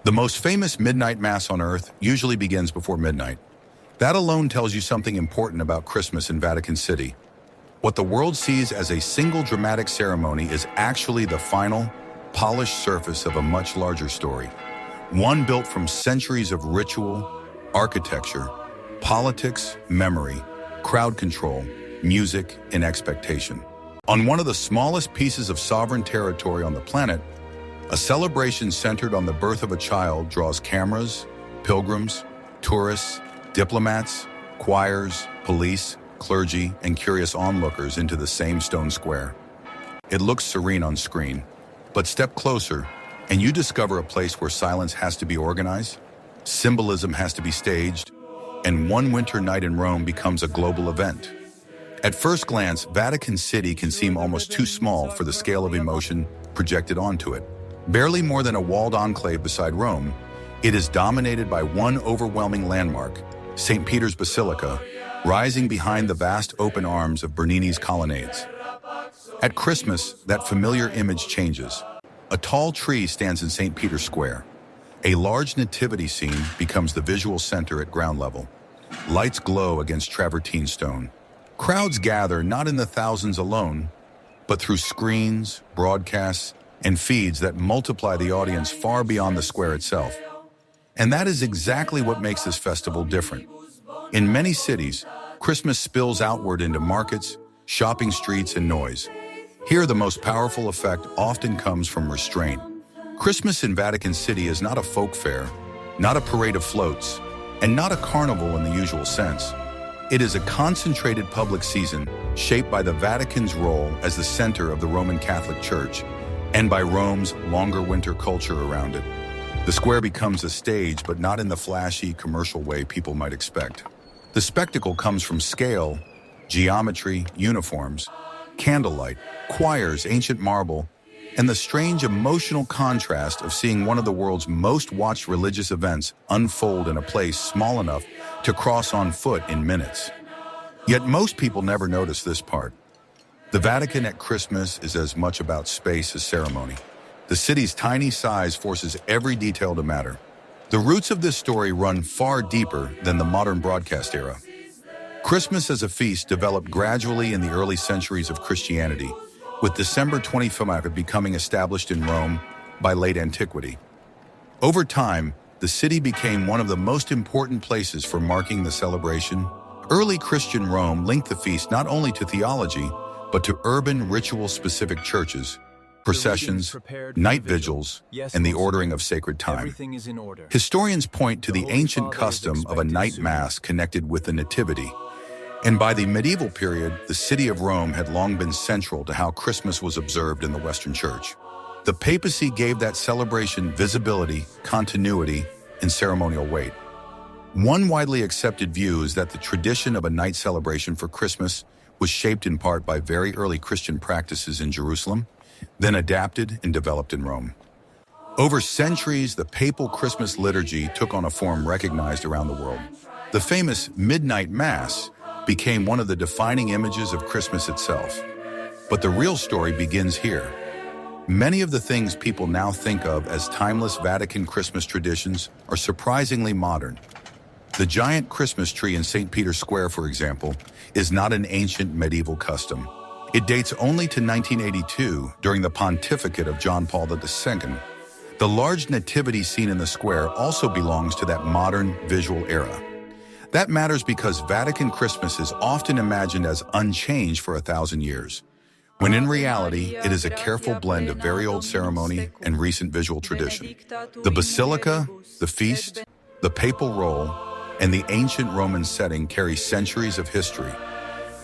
The most famous midnight mass on earth usually begins before midnight. That alone tells you something important about Christmas in Vatican City. What the world sees as a single dramatic ceremony is actually the final, polished surface of a much larger story. One built from centuries of ritual, architecture, politics, memory, crowd control, music, and expectation. On one of the smallest pieces of sovereign territory on the planet, a celebration centered on the birth of a child draws cameras, pilgrims, tourists, diplomats, choirs, police, clergy, and curious onlookers into the same stone square. It looks serene on screen, but step closer and you discover a place where silence has to be organized, symbolism has to be staged, and one winter night in Rome becomes a global event. At first glance, Vatican City can seem almost too small for the scale of emotion projected onto it. Barely more than a walled enclave beside Rome, it is dominated by one overwhelming landmark, St. Peter's Basilica, rising behind the vast open arms of Bernini's colonnades. At Christmas, that familiar image changes. A tall tree stands in St. Peter's Square. A large nativity scene becomes the visual center at ground level. Lights glow against travertine stone. Crowds gather not in the thousands alone, but through screens, broadcasts, and feeds that multiply the audience far beyond the square itself. And that is exactly what makes this festival different. In many cities, Christmas spills outward into markets, shopping streets, and noise. Here, the most powerful effect often comes from restraint. Christmas in Vatican City is not a folk fair, not a parade of floats, and not a carnival in the usual sense. It is a concentrated public season shaped by the Vatican's role as the center of the Roman Catholic Church and by Rome's longer winter culture around it. The square becomes a stage, but not in the flashy, commercial way people might expect. The spectacle comes from scale, geometry, uniforms, candlelight, choirs, ancient marble, and the strange emotional contrast of seeing one of the world's most watched religious events unfold in a place small enough to cross on foot in minutes. Yet most people never notice this part. The Vatican at Christmas is as much about space as ceremony. The city's tiny size forces every detail to matter. The roots of this story run far deeper than the modern broadcast era. Christmas as a feast developed gradually in the early centuries of Christianity, with December 25th becoming established in Rome by late antiquity. Over time, the city became one of the most important places for marking the celebration. Early Christian Rome linked the feast not only to theology, but to urban ritual-specific churches, processions, night vigils, and the ordering of sacred time. Historians point to the ancient custom of a night mass connected with the Nativity, and by the medieval period, the city of Rome had long been central to how Christmas was observed in the Western Church. The papacy gave that celebration visibility, continuity, and ceremonial weight. One widely accepted view is that the tradition of a night celebration for Christmas was shaped in part by very early Christian practices in Jerusalem, then adapted and developed in Rome. Over centuries, the papal Christmas liturgy took on a form recognized around the world. The famous Midnight Mass became one of the defining images of Christmas itself. But the real story begins here. Many of the things people now think of as timeless Vatican Christmas traditions are surprisingly modern. The giant Christmas tree in St. Peter's Square, for example, is not an ancient medieval custom. It dates only to 1982 during the pontificate of John Paul II. The large nativity scene in the square also belongs to that modern visual era. That matters because Vatican Christmas is often imagined as unchanged for 1,000 years, when in reality, it is a careful blend of very old ceremony and recent visual tradition. The Basilica, the feast, the papal role, and the ancient Roman setting carry centuries of history.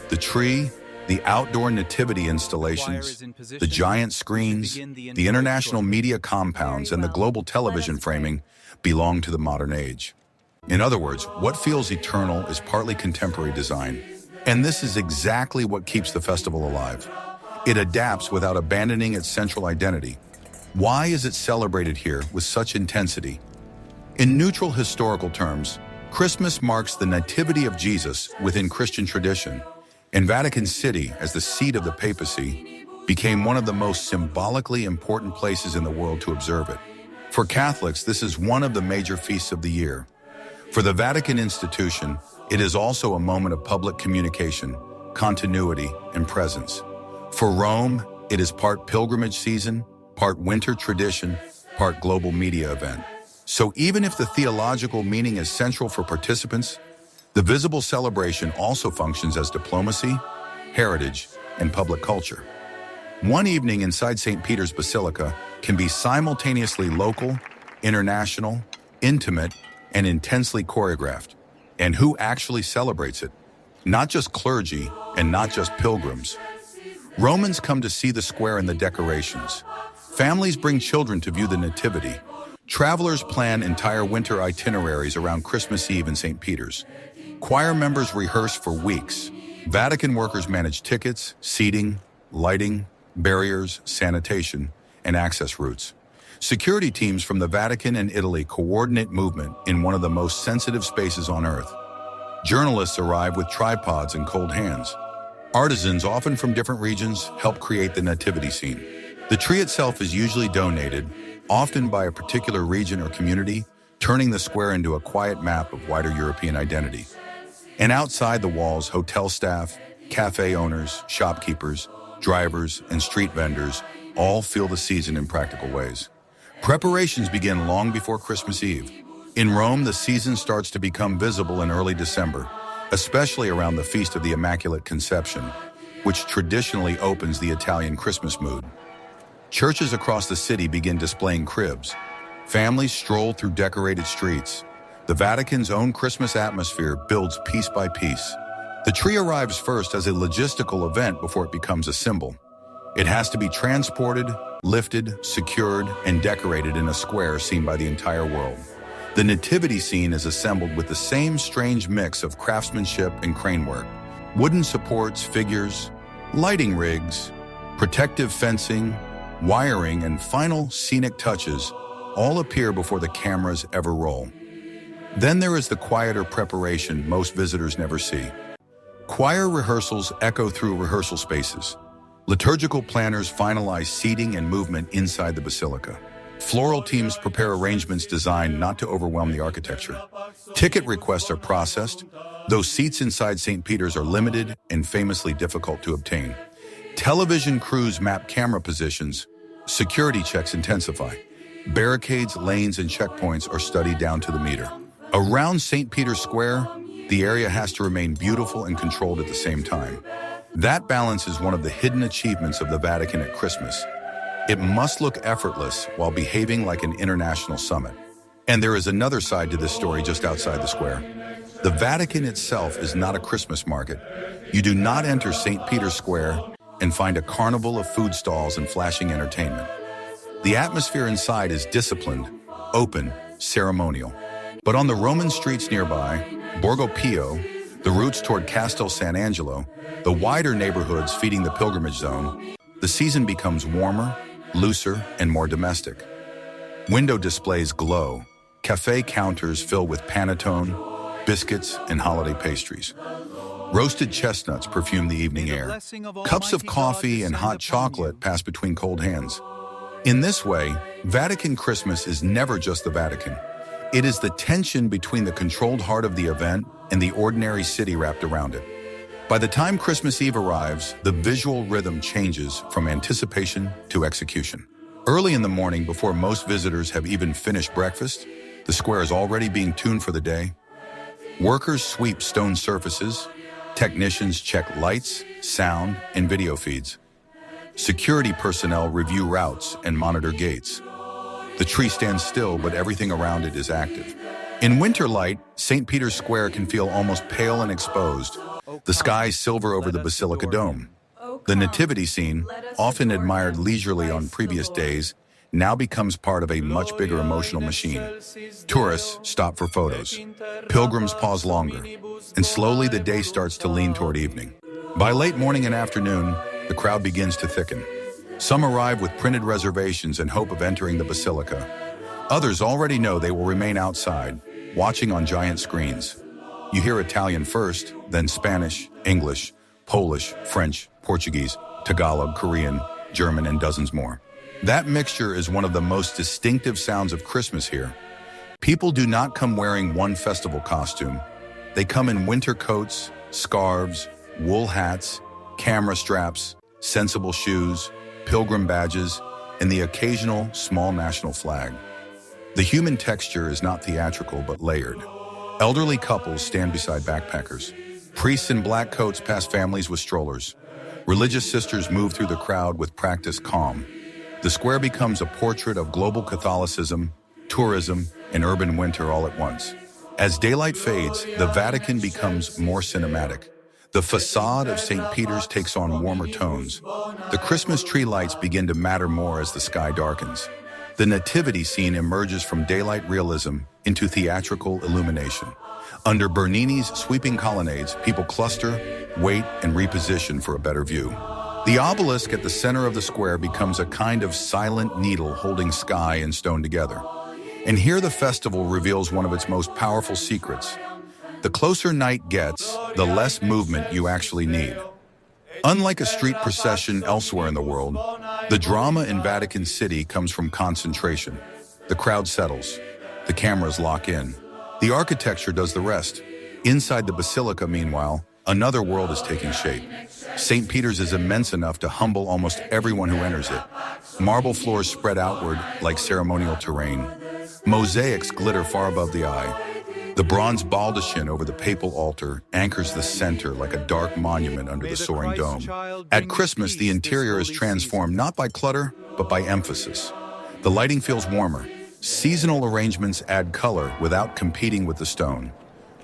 The tree, the outdoor nativity installations, the giant screens, the international media compounds, and the global television framing belong to the modern age. In other words, what feels eternal is partly contemporary design. And this is exactly what keeps the festival alive. It adapts without abandoning its central identity. Why is it celebrated here with such intensity? In neutral historical terms, Christmas marks the nativity of Jesus within Christian tradition, and Vatican City, as the seat of the papacy, became one of the most symbolically important places in the world to observe it. For Catholics, this is one of the major feasts of the year. For the Vatican institution, it is also a moment of public communication, continuity, and presence. For Rome, it is part pilgrimage season, part winter tradition, part global media event. So even if the theological meaning is central for participants, the visible celebration also functions as diplomacy, heritage, and public culture. One evening inside St. Peter's Basilica can be simultaneously local, international, intimate, and intensely choreographed. And who actually celebrates it? Not just clergy and not just pilgrims. Romans come to see the square and the decorations. Families bring children to view the Nativity. Travelers plan entire winter itineraries around Christmas Eve in St. Peter's. Choir members rehearse for weeks. Vatican workers manage tickets, seating, lighting, barriers, sanitation, and access routes. Security teams from the Vatican and Italy coordinate movement in one of the most sensitive spaces on Earth. Journalists arrive with tripods and cold hands. Artisans, often from different regions, help create the nativity scene. The tree itself is usually donated, often by a particular region or community, turning the square into a quiet map of wider European identity. And outside the walls, hotel staff, cafe owners, shopkeepers, drivers, and street vendors all feel the season in practical ways. Preparations begin long before Christmas Eve. In Rome, the season starts to become visible in early December, especially around the Feast of the Immaculate Conception, which traditionally opens the Italian Christmas mood. Churches across the city begin displaying cribs. Families stroll through decorated streets. The Vatican's own Christmas atmosphere builds piece by piece. The tree arrives first as a logistical event before it becomes a symbol. It has to be transported, lifted, secured, and decorated in a square seen by the entire world. The nativity scene is assembled with the same strange mix of craftsmanship and crane work. Wooden supports, figures, lighting rigs, protective fencing, wiring, and final scenic touches all appear before the cameras ever roll. Then there is the quieter preparation most visitors never see. Choir rehearsals echo through rehearsal spaces. Liturgical planners finalize seating and movement inside the basilica. Floral teams prepare arrangements designed not to overwhelm the architecture. Ticket requests are processed, though seats inside St. Peter's are limited and famously difficult to obtain. Television crews map camera positions. Security checks intensify. Barricades, lanes, and checkpoints are studied down to the meter. Around St. Peter's Square, the area has to remain beautiful and controlled at the same time. That balance is one of the hidden achievements of the Vatican at Christmas. It must look effortless while behaving like an international summit. And there is another side to this story just outside the square. The Vatican itself is not a Christmas market. You do not enter St. Peter's Square and find a carnival of food stalls and flashing entertainment. The atmosphere inside is disciplined, open, ceremonial. But on the Roman streets nearby, Borgo Pio, the routes toward Castel Sant'Angelo, the wider neighborhoods feeding the pilgrimage zone, the season becomes warmer, looser, and more domestic. Window displays glow. Cafe counters fill with panettone, biscuits, and holiday pastries. Roasted chestnuts perfume the evening air. Cups of coffee and hot chocolate pass between cold hands. In this way, Vatican Christmas is never just the Vatican. It is the tension between the controlled heart of the event and the ordinary city wrapped around it. By the time Christmas Eve arrives, the visual rhythm changes from anticipation to execution. Early in the morning, before most visitors have even finished breakfast, the square is already being tuned for the day. Workers sweep stone surfaces. Technicians check lights, sound, and video feeds. Security personnel review routes and monitor gates. The tree stands still, but everything around it is active. In winter light, St. Peter's Square can feel almost pale and exposed. The sky silver over the Basilica dome. The nativity scene, often admired leisurely on previous days, now becomes part of a much bigger emotional machine. Tourists stop for photos. Pilgrims pause longer. And slowly the day starts to lean toward evening. By late morning and afternoon, the crowd begins to thicken. Some arrive with printed reservations in hope of entering the Basilica. Others already know they will remain outside, watching on giant screens. You hear Italian first, then Spanish, English, Polish, French, Portuguese, Tagalog, Korean, German, and dozens more. That mixture is one of the most distinctive sounds of Christmas here. People do not come wearing one festival costume. They come in winter coats, scarves, wool hats, camera straps, sensible shoes, pilgrim badges, and the occasional small national flag. The human texture is not theatrical but layered. Elderly couples stand beside backpackers. Priests in black coats pass families with strollers. Religious sisters move through the crowd with practiced calm. The square becomes a portrait of global Catholicism, tourism, and urban winter all at once. As daylight fades, the Vatican becomes more cinematic. The facade of St. Peter's takes on warmer tones. The Christmas tree lights begin to matter more as the sky darkens. The Nativity scene emerges from daylight realism into theatrical illumination. Under Bernini's sweeping colonnades, people cluster, wait, and reposition for a better view. The obelisk at the center of the square becomes a kind of silent needle holding sky and stone together. And here the festival reveals one of its most powerful secrets. The closer night gets, the less movement you actually need. Unlike a street procession elsewhere in the world, the drama in Vatican City comes from concentration. The crowd settles. The cameras lock in. The architecture does the rest. Inside the Basilica, meanwhile, another world is taking shape. St. Peter's is immense enough to humble almost everyone who enters it. Marble floors spread outward like ceremonial terrain. Mosaics glitter far above the eye. The bronze baldachin over the papal altar anchors the center like a dark monument under the soaring dome. At Christmas, the interior is transformed not by clutter, but by emphasis. The lighting feels warmer. Seasonal arrangements add color without competing with the stone.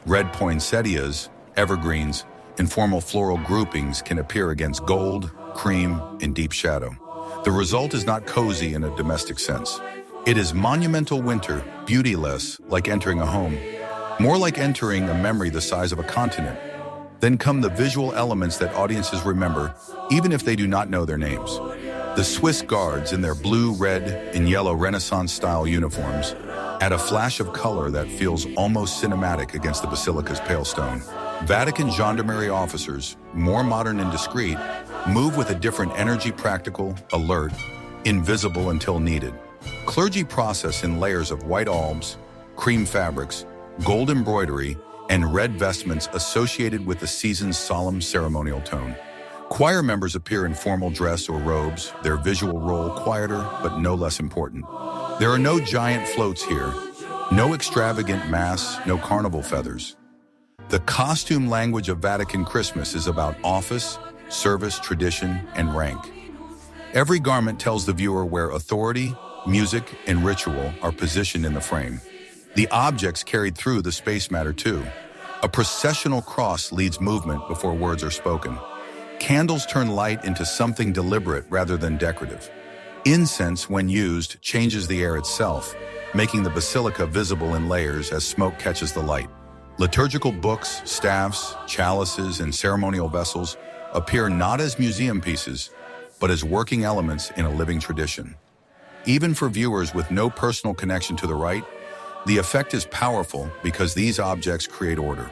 Red poinsettias, evergreens, and formal floral groupings can appear against gold, cream, and deep shadow. The result is not cozy in a domestic sense. It is monumental winter, beautyless, like entering a home. More like entering a memory the size of a continent. Then come the visual elements that audiences remember, even if they do not know their names. The Swiss guards in their blue, red, and yellow Renaissance-style uniforms add a flash of color that feels almost cinematic against the Basilica's pale stone. Vatican gendarmerie officers, more modern and discreet, move with a different energy, practical, alert, invisible until needed. Clergy process in layers of white albs, cream fabrics, gold embroidery, and red vestments associated with the season's solemn ceremonial tone. Choir members appear in formal dress or robes, their visual role quieter but no less important. There are no giant floats here, no extravagant mass, no carnival feathers. The costume language of Vatican Christmas is about office, service, tradition, and rank. Every garment tells the viewer where authority, music, and ritual are positioned in the frame. The objects carried through the space matter too. A processional cross leads movement before words are spoken. Candles turn light into something deliberate rather than decorative. Incense, when used, changes the air itself, making the basilica visible in layers as smoke catches the light. Liturgical books, staffs, chalices, and ceremonial vessels appear not as museum pieces, but as working elements in a living tradition. Even for viewers with no personal connection to the rite, the effect is powerful because these objects create order.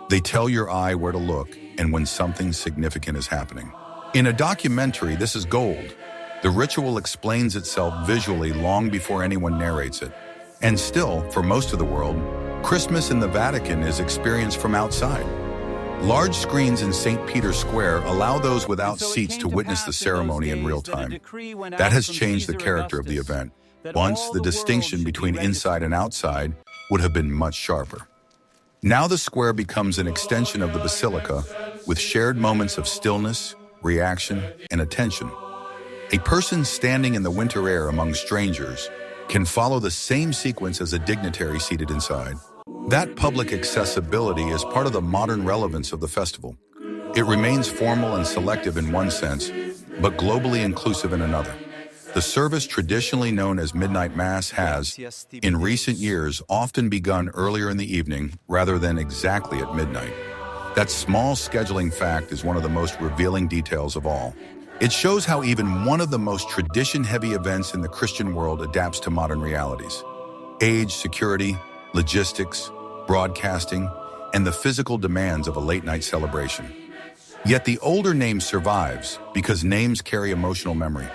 They tell your eye where to look and when something significant is happening. In a documentary, this is gold. The ritual explains itself visually long before anyone narrates it. And still, for most of the world, Christmas in the Vatican is experienced from outside. Large screens in St. Peter's Square allow those without seats to witness the ceremony in real time. That has changed the character of the event. Once, the distinction between inside and outside would have been much sharper. Now the square becomes an extension of the Basilica with shared moments of stillness, reaction, and attention. A person standing in the winter air among strangers can follow the same sequence as a dignitary seated inside. That public accessibility is part of the modern relevance of the festival. It remains formal and selective in one sense, but globally inclusive in another. The service traditionally known as Midnight Mass has, in recent years, often begun earlier in the evening rather than exactly at midnight. That small scheduling fact is one of the most revealing details of all. It shows how even one of the most tradition-heavy events in the Christian world adapts to modern realities. Age, security, logistics, broadcasting, and the physical demands of a late-night celebration. Yet the older name survives because names carry emotional memory.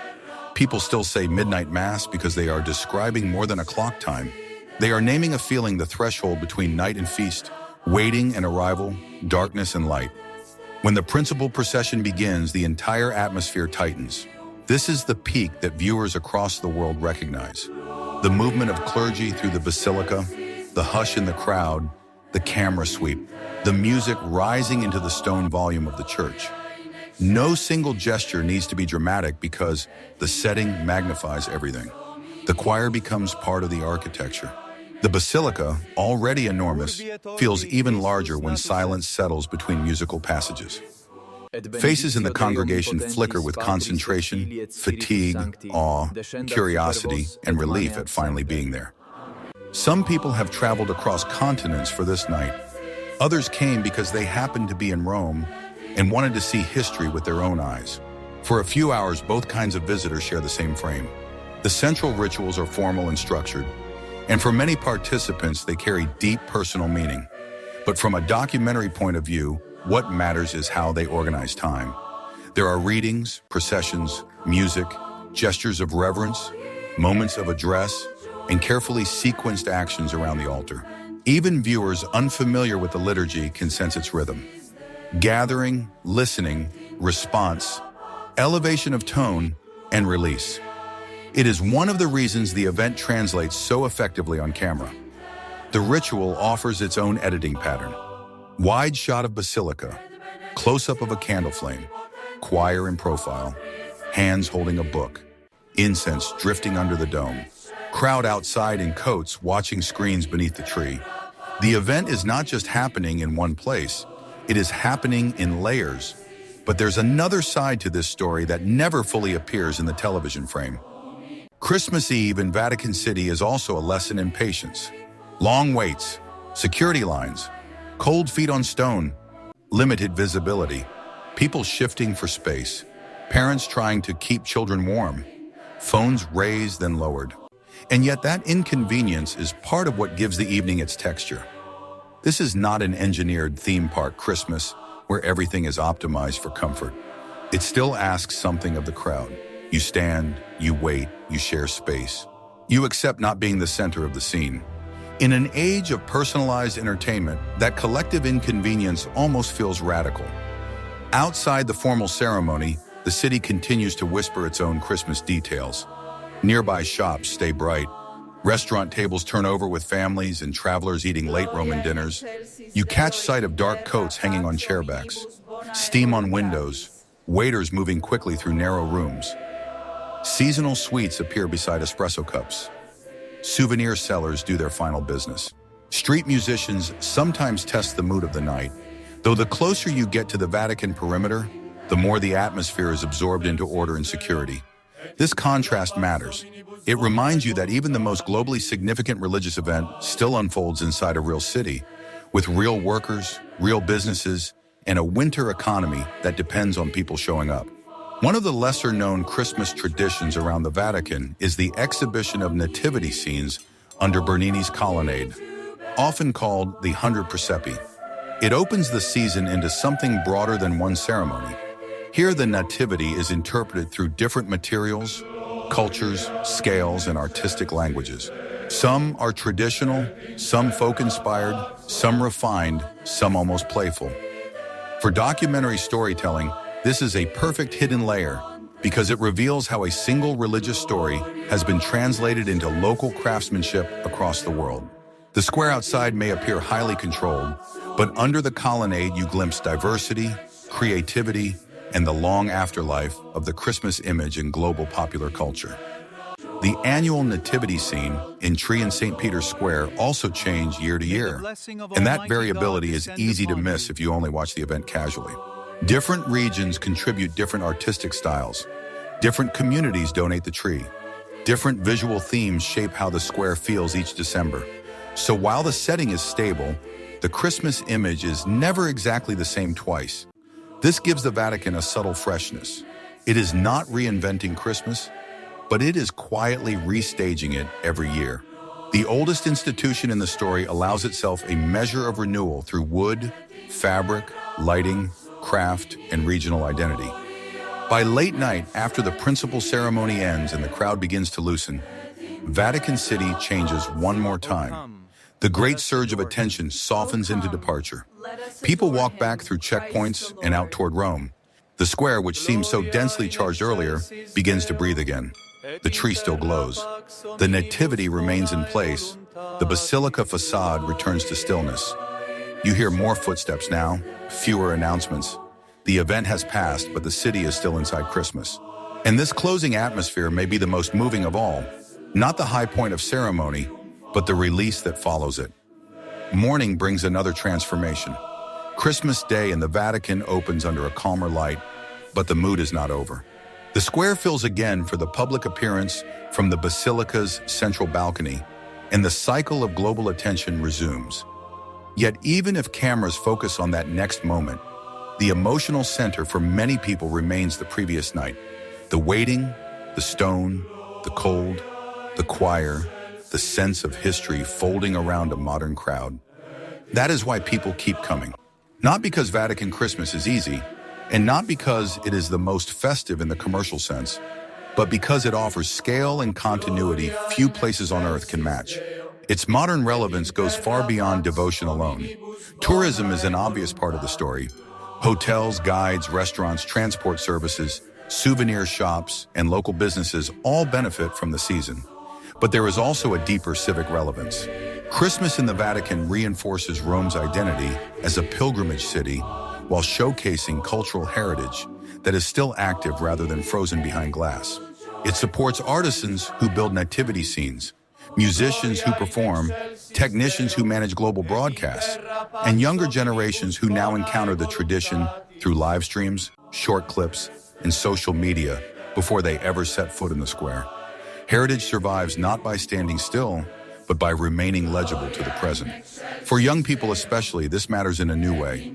People still say midnight mass because they are describing more than a clock time. They are naming a feeling, the threshold between night and feast, waiting and arrival, darkness and light. When the principal procession begins, the entire atmosphere tightens. This is the peak that viewers across the world recognize. The movement of clergy through the Basilica, the hush in the crowd, the camera sweep, the music rising into the stone volume of the church. No single gesture needs to be dramatic because the setting magnifies everything. The choir becomes part of the architecture. The Basilica, already enormous, feels even larger when silence settles between musical passages. Faces in the congregation flicker with concentration, fatigue, awe, curiosity, and relief at finally being there. Some people have traveled across continents for this night. Others came because they happened to be in Rome and wanted to see history with their own eyes. For a few hours, both kinds of visitors share the same frame. The central rituals are formal and structured, and for many participants, they carry deep personal meaning. But from a documentary point of view, what matters is how they organize time. There are readings, processions, music, gestures of reverence, moments of address, and carefully sequenced actions around the altar. Even viewers unfamiliar with the liturgy can sense its rhythm. Gathering, listening, response, elevation of tone, and release. It is one of the reasons the event translates so effectively on camera. The ritual offers its own editing pattern. Wide shot of Basilica, close-up of a candle flame, choir in profile, hands holding a book, incense drifting under the dome, crowd outside in coats watching screens beneath the tree. The event is not just happening in one place, it is happening in layers. But there's another side to this story that never fully appears in the television frame. Christmas Eve in Vatican City is also a lesson in patience. Long waits, security lines, cold feet on stone, limited visibility, people shifting for space, parents trying to keep children warm, phones raised then lowered. And yet that inconvenience is part of what gives the evening its texture. This is not an engineered theme park Christmas where everything is optimized for comfort. It still asks something of the crowd. You stand, you wait, you share space. You accept not being the center of the scene. In an age of personalized entertainment, that collective inconvenience almost feels radical. Outside the formal ceremony, the city continues to whisper its own Christmas details. Nearby shops stay bright. Restaurant tables turn over with families and travelers eating late Roman dinners. You catch sight of dark coats hanging on chairbacks, steam on windows, waiters moving quickly through narrow rooms. Seasonal sweets appear beside espresso cups. Souvenir sellers do their final business. Street musicians sometimes test the mood of the night, though the closer you get to the Vatican perimeter, the more the atmosphere is absorbed into order and security. This contrast matters. It reminds you that even the most globally significant religious event still unfolds inside a real city, with real workers, real businesses, and a winter economy that depends on people showing up. One of the lesser-known Christmas traditions around the Vatican is the exhibition of nativity scenes under Bernini's colonnade, often called the 100 Presepi. It opens the season into something broader than one ceremony. Here, the Nativity is interpreted through different materials, cultures, scales, and artistic languages. Some are traditional, some folk-inspired, some refined, some almost playful. For documentary storytelling, this is a perfect hidden layer because it reveals how a single religious story has been translated into local craftsmanship across the world. The square outside may appear highly controlled, but under the colonnade you glimpse diversity, creativity, and the long afterlife of the Christmas image in global popular culture. The annual nativity scene in Tree and St. Peter's Square also change year to year, and that variability is easy to miss if you only watch the event casually. Different regions contribute different artistic styles. Different communities donate the tree. Different visual themes shape how the square feels each December. So while the setting is stable, the Christmas image is never exactly the same twice. This gives the Vatican a subtle freshness. It is not reinventing Christmas, but it is quietly restaging it every year. The oldest institution in the story allows itself a measure of renewal through wood, fabric, lighting, craft, and regional identity. By late night, after the principal ceremony ends and the crowd begins to loosen, Vatican City changes one more time. The great surge of attention softens into departure. People walk back through checkpoints and out toward Rome. The square, which seemed so densely charged earlier, begins to breathe again. The tree still glows. The Nativity remains in place. The Basilica facade returns to stillness. You hear more footsteps now, fewer announcements. The event has passed, but the city is still inside Christmas. And this closing atmosphere may be the most moving of all. Not the high point of ceremony, but the release that follows it. Morning brings another transformation. Christmas Day in the Vatican opens under a calmer light, but the mood is not over. The square fills again for the public appearance from the Basilica's central balcony, and the cycle of global attention resumes. Yet even if cameras focus on that next moment, the emotional center for many people remains the previous night. The waiting, the stone, the cold, the choir, the sense of history folding around a modern crowd. That is why people keep coming. Not because Vatican Christmas is easy, and not because it is the most festive in the commercial sense, but because it offers scale and continuity few places on earth can match. Its modern relevance goes far beyond devotion alone. Tourism is an obvious part of the story. Hotels, guides, restaurants, transport services, souvenir shops, and local businesses all benefit from the season. But there is also a deeper civic relevance. Christmas in the Vatican reinforces Rome's identity as a pilgrimage city while showcasing cultural heritage that is still active rather than frozen behind glass. It supports artisans who build nativity scenes, musicians who perform, technicians who manage global broadcasts, and younger generations who now encounter the tradition through live streams, short clips, and social media before they ever set foot in the square. Heritage survives not by standing still, but by remaining legible to the present. For young people especially, this matters in a new way.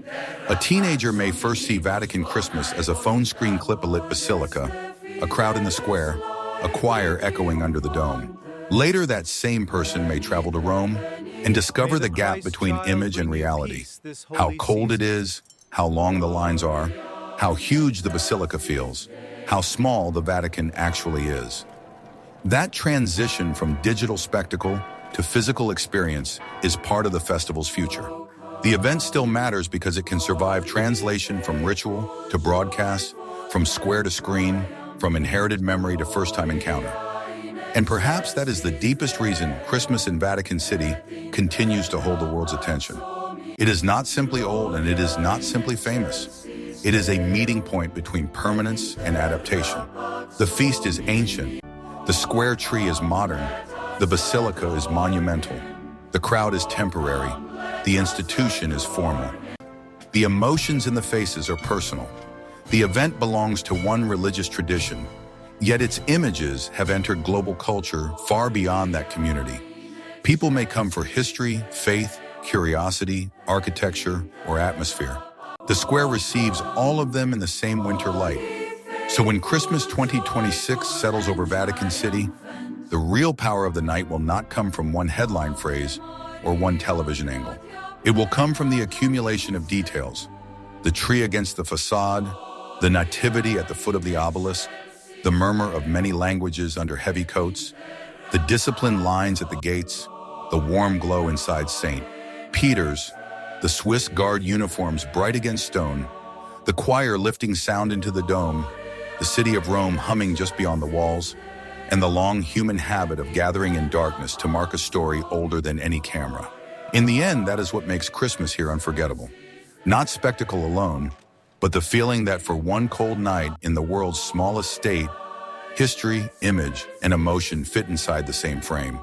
A teenager may first see Vatican Christmas as a phone screen clip-lit basilica, a crowd in the square, a choir echoing under the dome. Later, that same person may travel to Rome and discover the gap between image and reality. How cold it is, how long the lines are, how huge the basilica feels, how small the Vatican actually is. That transition from digital spectacle to physical experience is part of the festival's future. The event still matters because it can survive translation from ritual to broadcast, from square to screen, from inherited memory to first-time encounter. And perhaps that is the deepest reason Christmas in Vatican City continues to hold the world's attention. It is not simply old and it is not simply famous. It is a meeting point between permanence and adaptation. The feast is ancient. The square tree is modern. The basilica is monumental. The crowd is temporary. The institution is formal. The emotions in the faces are personal. The event belongs to one religious tradition, yet its images have entered global culture far beyond that community. People may come for history, faith, curiosity, architecture, or atmosphere. The square receives all of them in the same winter light. So when Christmas 2026 settles over Vatican City, the real power of the night will not come from one headline phrase or one television angle. It will come from the accumulation of details: the tree against the facade, the nativity at the foot of the obelisk, the murmur of many languages under heavy coats, the disciplined lines at the gates, the warm glow inside St. Peter's, the Swiss Guard uniforms bright against stone, the choir lifting sound into the dome, the city of Rome humming just beyond the walls, and the long human habit of gathering in darkness to mark a story older than any camera. In the end, that is what makes Christmas here unforgettable. Not spectacle alone, but the feeling that for one cold night in the world's smallest state, history, image, and emotion fit inside the same frame.